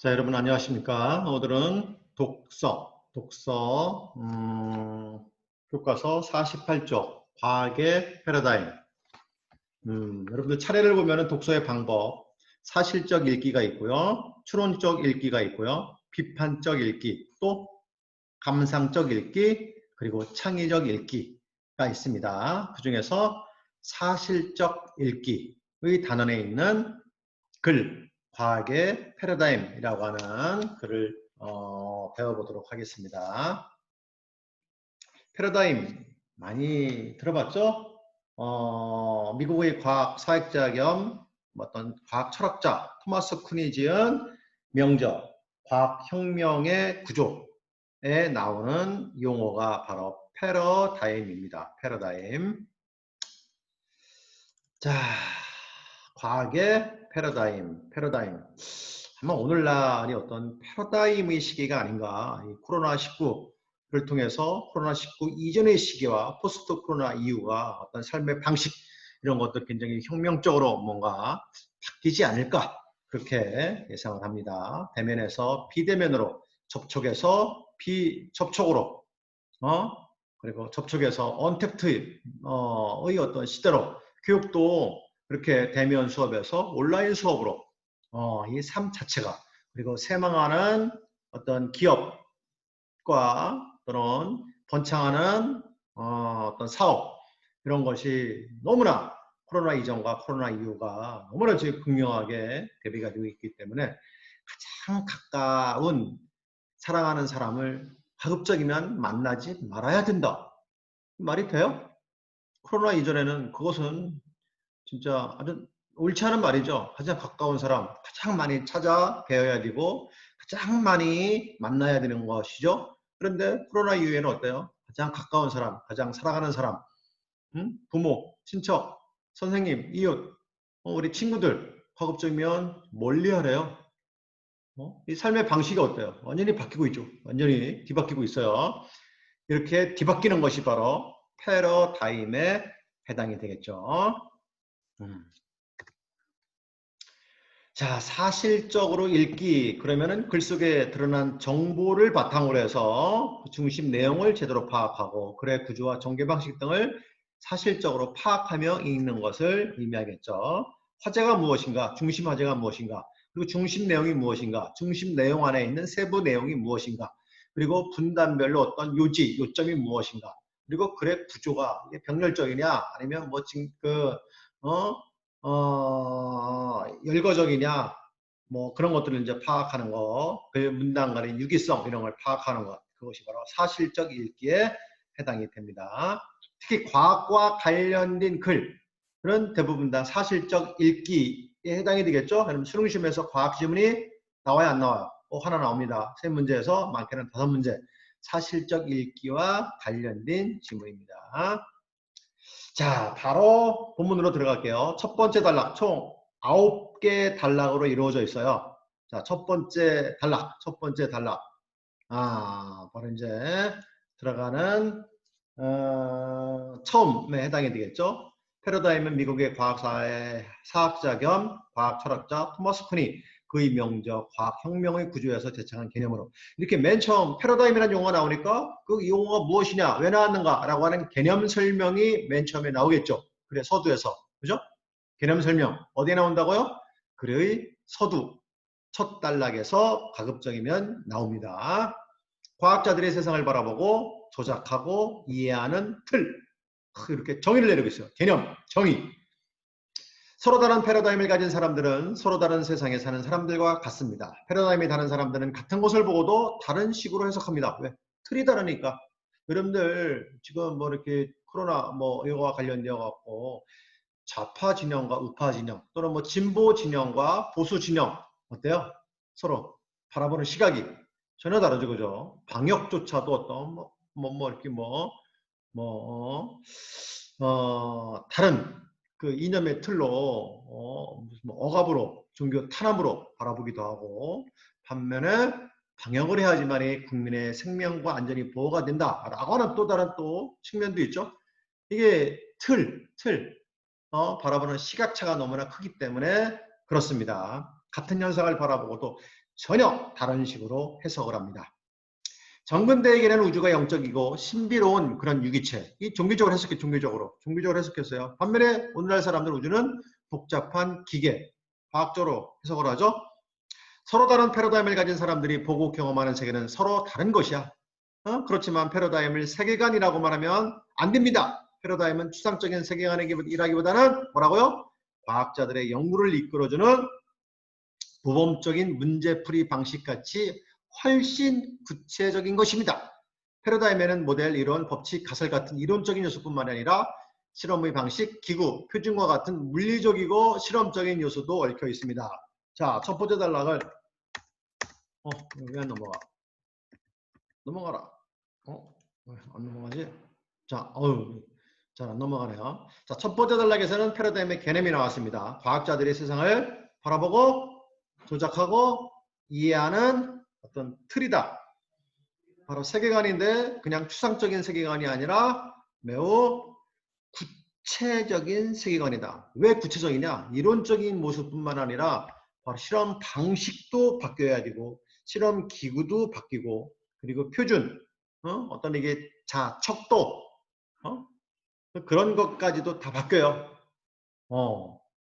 자, 여러분 안녕하십니까? 오늘은 교과서 48쪽 과학의 패러다임. 여러분들 차례를 보면은 독서의 방법, 사실적 읽기가 있고요, 추론적 읽기가 있고요, 비판적 읽기, 또 감상적 읽기, 그리고 창의적 읽기가 있습니다. 그 중에서 사실적 읽기의 단원에 있는 글, 과학의 패러다임이라고 하는 글을 배워보도록 하겠습니다. 패러다임 많이 들어봤죠? 미국의 과학 사학자 겸 어떤 과학 철학자 토마스 쿤이 지은 명저 과학혁명의 구조에 나오는 용어가 바로 패러다임입니다. 패러다임. 자, 과학의 패러다임. 아마 오늘날이 어떤 패러다임의 시기가 아닌가. 이 코로나19를 통해서 코로나19 이전의 시기와 포스트 코로나 이후가 어떤 삶의 방식 이런 것도 굉장히 혁명적으로 뭔가 바뀌지 않을까 그렇게 예상을 합니다. 대면에서 비대면으로, 접촉에서 비접촉으로, 그리고 접촉에서 언택트의 어떤 시대로 교육도 그렇게 대면 수업에서 온라인 수업으로 이 삶 자체가 그리고 세망하는 어떤 기업과 또는 번창하는 어떤 사업 이런 것이 너무나 코로나 이전과 코로나 이후가 너무나 지금 극명하게 대비가 되고 있기 때문에 가장 가까운 사랑하는 사람을 가급적이면 만나지 말아야 된다. 말이 돼요? 코로나 이전에는 그것은 진짜 아주 옳지 않은 말이죠. 가장 가까운 사람, 가장 많이 찾아 뵈어야 되고 가장 많이 만나야 되는 것이죠. 그런데 코로나 이후에는 어때요? 가장 가까운 사람, 가장 사랑하는 사람, 부모, 친척, 선생님, 이웃, 우리 친구들 가급적이면 멀리 하래요. 이 삶의 방식이 어때요? 완전히 바뀌고 있죠. 완전히 뒤바뀌고 있어요. 이렇게 뒤바뀌는 것이 바로 패러다임에 해당이 되겠죠. 자, 사실적으로 읽기. 그러면은 글 속에 드러난 정보를 바탕으로 해서 중심 내용을 제대로 파악하고 글의 구조와 전개 방식 등을 사실적으로 파악하며 읽는 것을 의미하겠죠. 화제가 무엇인가? 중심 화제가 무엇인가? 그리고 중심 내용이 무엇인가? 중심 내용 안에 있는 세부 내용이 무엇인가? 그리고 분단별로 어떤 요점이 무엇인가? 그리고 글의 구조가 병렬적이냐? 아니면 뭐 지금 열거적이냐, 뭐 그런 것들을 이제 파악하는 거, 그 문단 간의 유기성 이런 걸 파악하는 것, 그것이 바로 사실적 읽기에 해당이 됩니다. 특히 과학과 관련된 글은 대부분 다 사실적 읽기에 해당이 되겠죠. 그럼 수능시험에서 과학 지문이 나와야 안 나와요? 하나 나옵니다. 세 문제에서 많게는 5문제. 사실적 읽기와 관련된 지문입니다. 자, 바로 본문으로 들어갈게요. 첫 번째 단락, 총 9개 단락으로 이루어져 있어요. 자, 첫 번째 단락. 바로 이제 들어가는, 처음에 해당이 되겠죠. 패러다임은 미국의 과학사의 사학자 겸 과학 철학자 토마스 쿤이 그의 명저 과학혁명의 구조에서 제창한 개념으로 이렇게 맨 처음 패러다임이라는 용어가 나오니까 그 용어가 무엇이냐 왜 나왔는가 라고 하는 개념 설명이 맨 처음에 나오겠죠. 그래 서두에서 그죠? 개념 설명 어디에 나온다고요? 그의 서두 첫 단락에서 가급적이면 나옵니다. 과학자들의 세상을 바라보고 조작하고 이해하는 틀 이렇게 정의를 내리고 있어요. 개념, 정의. 서로 다른 패러다임을 가진 사람들은 서로 다른 세상에 사는 사람들과 같습니다. 패러다임이 다른 사람들은 같은 것을 보고도 다른 식으로 해석합니다. 왜? 틀이 다르니까. 여러분들 지금 뭐 이렇게 코로나 뭐 이거와 관련되어 갖고 좌파 진영과 우파 진영 또는 뭐 진보 진영과 보수 진영 어때요? 서로 바라보는 시각이 전혀 다르죠, 그죠? 방역조차도 어떤 이렇게 다른 그 이념의 틀로 무슨 억압으로 종교 탄압으로 바라보기도 하고 반면에 방역을 해야지만이 국민의 생명과 안전이 보호가 된다라고 하는 또 다른 또 측면도 있죠. 이게 바라보는 시각차가 너무나 크기 때문에 그렇습니다. 같은 현상을 바라보고도 전혀 다른 식으로 해석을 합니다. 정근대에게는 우주가 영적이고 신비로운 그런 유기체, 이 종교적으로 해석해, 종교적으로 해석했어요. 반면에 오늘날 사람들 우주는 복잡한 기계, 과학적으로 해석을 하죠. 서로 다른 패러다임을 가진 사람들이 보고 경험하는 세계는 서로 다른 것이야. 그렇지만 패러다임을 세계관이라고 말하면 안 됩니다. 패러다임은 추상적인 세계관이라기보다는 뭐라고요? 과학자들의 연구를 이끌어주는 모범적인 문제풀이 방식같이 훨씬 구체적인 것입니다. 패러다임에는 모델, 이론, 법칙, 가설 같은 이론적인 요소뿐만 아니라 실험의 방식, 기구, 표준과 같은 물리적이고 실험적인 요소도 얽혀 있습니다. 자, 첫 번째 단락을 왜 안 넘어가? 넘어가라. 왜 안 넘어가지? 자, 잘 안 넘어가네요. 자, 첫 번째 단락에서는 패러다임의 개념이 나왔습니다. 과학자들이 세상을 바라보고 조작하고 이해하는 어떤 틀이다. 바로 세계관인데 그냥 추상적인 세계관이 아니라 매우 구체적인 세계관이다. 왜 구체적이냐? 이론적인 모습뿐만 아니라 바로 실험 방식도 바뀌어야 되고 실험 기구도 바뀌고 그리고 표준, 어떤 이게 척도, 그런 것까지도 다 바뀌어요.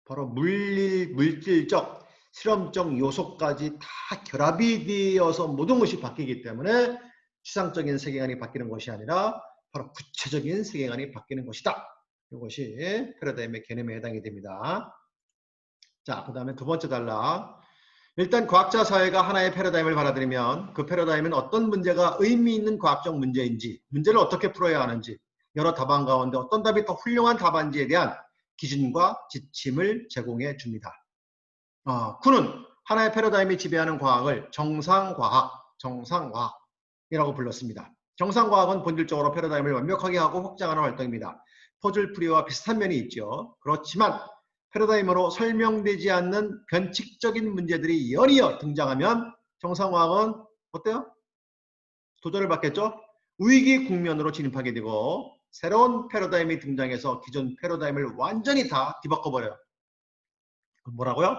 바로 물질적, 실험적 요소까지 다 결합이 되어서 모든 것이 바뀌기 때문에 추상적인 세계관이 바뀌는 것이 아니라 바로 구체적인 세계관이 바뀌는 것이다. 이것이 패러다임의 개념에 해당이 됩니다. 자, 그 다음에 두 번째 단락. 일단 과학자 사회가 하나의 패러다임을 받아들이면 그 패러다임은 어떤 문제가 의미 있는 과학적 문제인지, 문제를 어떻게 풀어야 하는지, 여러 답안 가운데 어떤 답이 더 훌륭한 답안지에 대한 기준과 지침을 제공해 줍니다. 쿠는 하나의 패러다임이 지배하는 과학을 정상과학이라고 불렀습니다. 정상과학은 본질적으로 패러다임을 완벽하게 하고 확장하는 활동입니다. 퍼즐풀이와 비슷한 면이 있죠. 그렇지만 패러다임으로 설명되지 않는 변칙적인 문제들이 연이어 등장하면 정상과학은 어때요? 도전을 받겠죠? 위기 국면으로 진입하게 되고 새로운 패러다임이 등장해서 기존 패러다임을 완전히 다 뒤바꿔버려요. 뭐라고요?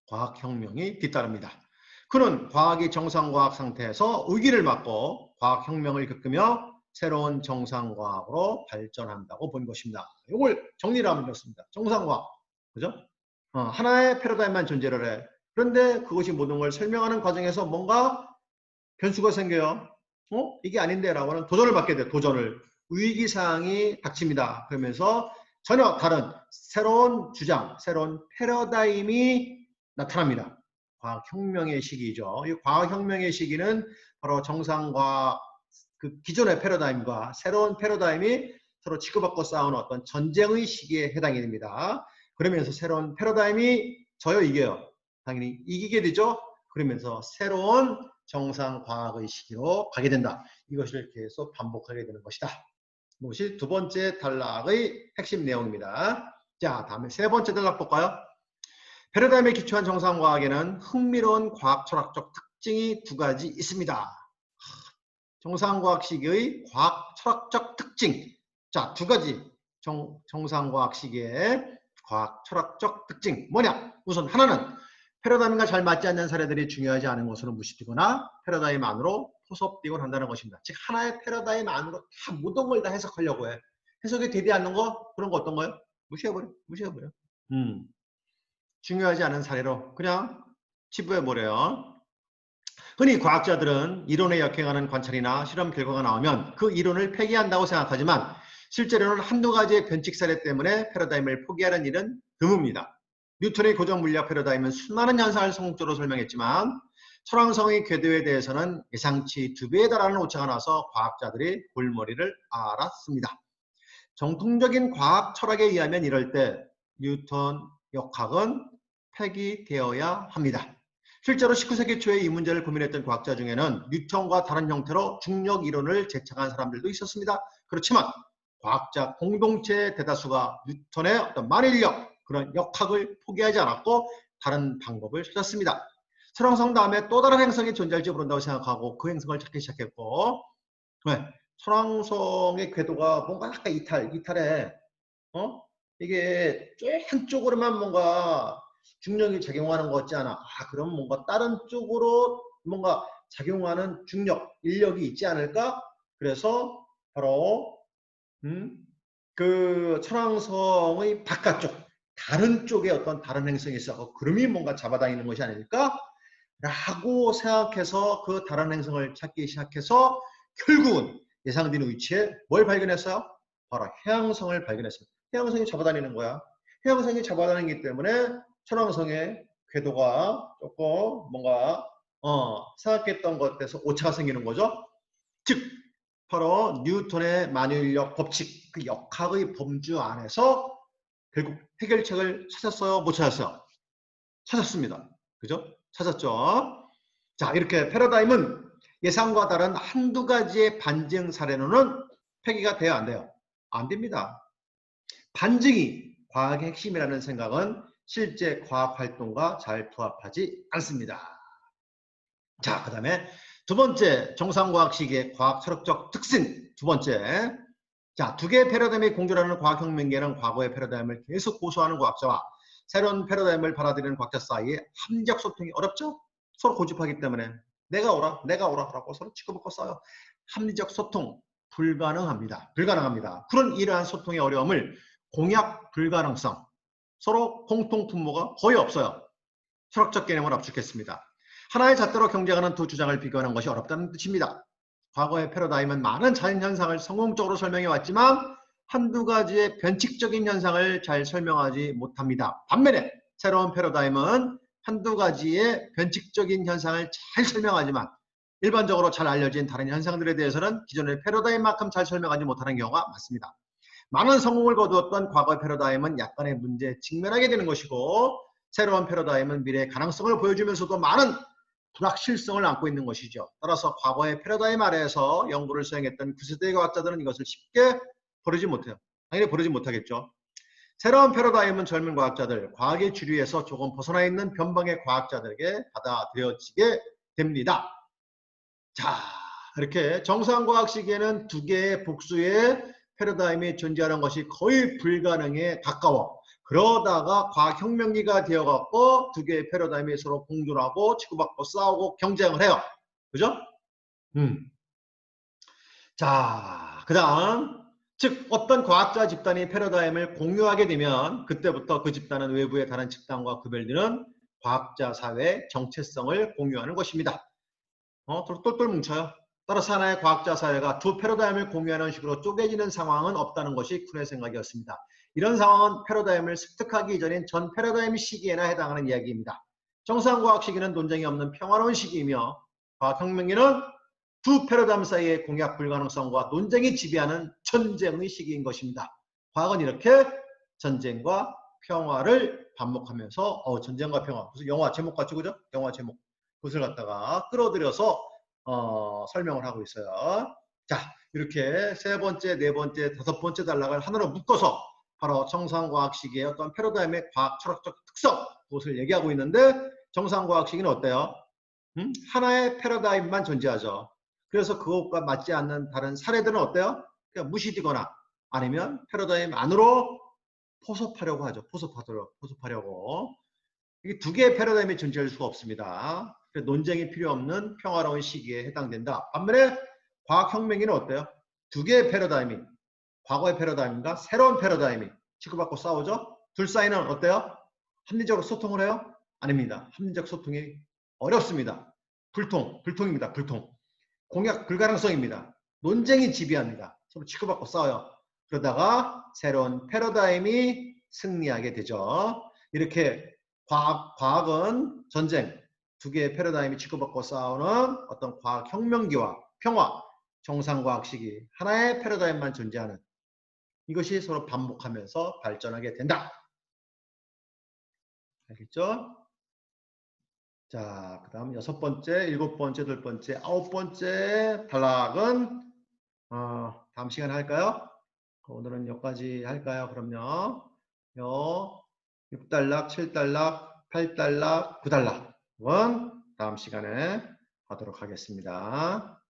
과학혁명이 뒤따릅니다. 그는 과학이 정상과학 상태에서 위기를 맞고 과학혁명을 겪으며 새로운 정상과학으로 발전한다고 본 것입니다. 이걸 정리를 하면 이렇습니다. 정상과학, 그죠? 하나의 패러다임만 존재를 해. 그런데 그것이 모든 걸 설명하는 과정에서 뭔가 변수가 생겨요. 이게 아닌데 라고 하는 도전을 받게 돼요. 도전을. 위기사항이 닥칩니다. 그러면서 전혀 다른 새로운 주장, 새로운 패러다임이 나타납니다. 과학혁명의 시기죠. 이 과학혁명의 시기는 바로 정상과학, 그 기존의 패러다임과 새로운 패러다임이 서로 치고받고 싸우는 어떤 전쟁의 시기에 해당이 됩니다. 그러면서 새로운 패러다임이 져요, 이겨요. 당연히 이기게 되죠. 그러면서 새로운 정상과학의 시기로 가게 된다. 이것을 계속 반복하게 되는 것이다. 이것이 두 번째 단락의 핵심 내용입니다. 자, 다음에 세 번째 단락 볼까요? 패러다임에 기초한 정상과학에는 흥미로운 과학 철학적 특징이 두 가지 있습니다. 정상과학 시기의 과학 철학적 특징. 자, 두 가지 정상과학 시기의 과학 철학적 특징 뭐냐? 우선 하나는 패러다임과 잘 맞지 않는 사례들이 중요하지 않은 것으로 무시되거나 패러다임 안으로 포섭되곤 한다는 것입니다. 즉 하나의 패러다임 안으로 다 모든 걸 다 해석하려고 해. 해석이 되지 않는 거? 그런 거 어떤 거예요? 무시해버려. 중요하지 않은 사례로 그냥 치부해버려요. 흔히 과학자들은 이론에 역행하는 관찰이나 실험 결과가 나오면 그 이론을 폐기한다고 생각하지만 실제로는 한두 가지의 변칙 사례 때문에 패러다임을 포기하는 일은 드뭅니다. 뉴턴의 고정 물리학 패러다임은 수많은 현상을 성적으로 설명했지만 철왕성의 궤도에 대해서는 예상치 2배에 달하는 오차가 나서 과학자들이 골머리를 앓았습니다. 정통적인 과학 철학에 의하면 이럴 때 뉴턴 역학은 폐기되어야 합니다. 실제로 19세기 초에 이 문제를 고민했던 과학자 중에는 뉴턴과 다른 형태로 중력 이론을 제창한 사람들도 있었습니다. 그렇지만 과학자 공동체의 대다수가 뉴턴의 어떤 만일력, 그런 역학을 포기하지 않았고 다른 방법을 찾았습니다. 철왕성 다음에 또 다른 행성이 존재할지 모른다고 생각하고 그 행성을 찾기 시작했고, 철왕성의 궤도가 뭔가 약간 이탈해. 이게 한쪽으로만 뭔가 중력이 작용하는 것 같지 않아? 그럼 뭔가 다른 쪽으로 뭔가 작용하는 중력, 인력이 있지 않을까? 그래서 바로 그 천왕성의 바깥쪽, 다른 쪽에 어떤 다른 행성이 있어. 그름이 뭔가 잡아다니는 것이 아닐까? 라고 생각해서 그 다른 행성을 찾기 시작해서 결국은 예상되는 위치에 뭘 발견했어요? 바로 해왕성을 발견했습니다. 해왕성이 잡아다니는 거야. 해왕성이 잡아다니기 때문에 천왕성의 궤도가 조금 뭔가 생각했던 것에서 오차가 생기는 거죠. 즉 바로 뉴턴의 만유인력 법칙, 그 역학의 범주 안에서 결국 해결책을 찾았어요? 못 찾았어요? 찾았습니다. 그죠? 찾았죠? 자, 이렇게 패러다임은 예상과 다른 한두 가지의 반증 사례로는 폐기가 돼야 안 돼요? 안 됩니다. 반증이 과학의 핵심이라는 생각은 실제 과학 활동과 잘 부합하지 않습니다. 자, 그 다음에 두 번째 정상과학 시기의 과학 철학적 특징 두 번째. 자, 두 개의 패러다임이 공존하는 과학혁명계는 과거의 패러다임을 계속 고수하는 과학자와 새로운 패러다임을 받아들이는 과학자 사이에 합리적 소통이 어렵죠? 서로 고집하기 때문에 내가 오라 라고 서로 치고받고 싸워요. 합리적 소통 불가능합니다. 그런 이러한 소통의 어려움을 공약 불가능성, 서로 공통 분모가 거의 없어요. 철학적 개념을 압축했습니다. 하나의 잣대로 경쟁하는 두 주장을 비교하는 것이 어렵다는 뜻입니다. 과거의 패러다임은 많은 자연현상을 성공적으로 설명해 왔지만 한두 가지의 변칙적인 현상을 잘 설명하지 못합니다. 반면에 새로운 패러다임은 한두 가지의 변칙적인 현상을 잘 설명하지만 일반적으로 잘 알려진 다른 현상들에 대해서는 기존의 패러다임만큼 잘 설명하지 못하는 경우가 많습니다. 많은 성공을 거두었던 과거의 패러다임은 약간의 문제에 직면하게 되는 것이고 새로운 패러다임은 미래의 가능성을 보여주면서도 많은 불확실성을 안고 있는 것이죠. 따라서 과거의 패러다임 아래에서 연구를 수행했던 구세대의 과학자들은 이것을 쉽게 버리지 못해요. 당연히 버리지 못하겠죠. 새로운 패러다임은 젊은 과학자들, 과학의 주류에서 조금 벗어나 있는 변방의 과학자들에게 받아들여지게 됩니다. 자, 이렇게 정상과학 시기에는 두 개의 복수의 패러다임이 존재하는 것이 거의 불가능에 가까워. 그러다가 과학혁명기가 되어갖고 두 개의 패러다임이 서로 공존하고 치고받고 싸우고 경쟁을 해요. 그죠? 자, 그 다음 즉 어떤 과학자 집단이 패러다임을 공유하게 되면 그때부터 그 집단은 외부의 다른 집단과 구별되는 과학자 사회의 정체성을 공유하는 것입니다. 똘똘 뭉쳐요. 따라서 하나의 과학자 사회가 두 패러다임을 공유하는 식으로 쪼개지는 상황은 없다는 것이 쿤의 생각이었습니다. 이런 상황은 패러다임을 습득하기 이전인 전 패러다임 시기에나 해당하는 이야기입니다. 정상과학 시기는 논쟁이 없는 평화로운 시기이며 과학혁명기는 두 패러다임 사이의 공약 불가능성과 논쟁이 지배하는 전쟁의 시기인 것입니다. 과학은 이렇게 전쟁과 평화를 반복하면서 전쟁과 평화, 무슨 영화 제목 같죠, 그죠? 영화 제목 그것을 갖다가 끌어들여서 설명을 하고 있어요. 자, 이렇게 세 번째, 네 번째, 다섯 번째 단락을 하나로 묶어서 바로 정상과학 시기의 어떤 패러다임의 과학 철학적 특성 그것을 얘기하고 있는데 정상과학 시기는 어때요? 하나의 패러다임만 존재하죠. 그래서 그것과 맞지 않는 다른 사례들은 어때요? 그냥 무시되거나 아니면 패러다임 안으로 포섭하려고 하죠. 포섭하려고. 이게 두 개의 패러다임이 존재할 수가 없습니다. 논쟁이 필요 없는 평화로운 시기에 해당된다. 반면에 과학혁명기는 어때요? 두 개의 패러다임이 과거의 패러다임과 새로운 패러다임이 치고받고 싸우죠. 둘 사이는 어때요? 합리적으로 소통을 해요? 아닙니다. 합리적 소통이 어렵습니다. 불통입니다. 공약 불가능성입니다. 논쟁이 지배합니다. 서로 치고받고 싸워요. 그러다가 새로운 패러다임이 승리하게 되죠. 이렇게 과학은 전쟁, 두 개의 패러다임이 치고받고 싸우는 어떤 과학혁명기와 평화, 정상과학 시기, 하나의 패러다임만 존재하는 이것이 서로 반복하면서 발전하게 된다. 알겠죠? 자, 그 다음 여섯 번째, 일곱 번째, 여덟 번째, 아홉 번째 단락은 다음 시간에 할까요? 오늘은 여기까지 할까요? 그럼요. 요 6단락, 7단락, 8단락, 9단락은 다음 시간에 하도록 하겠습니다.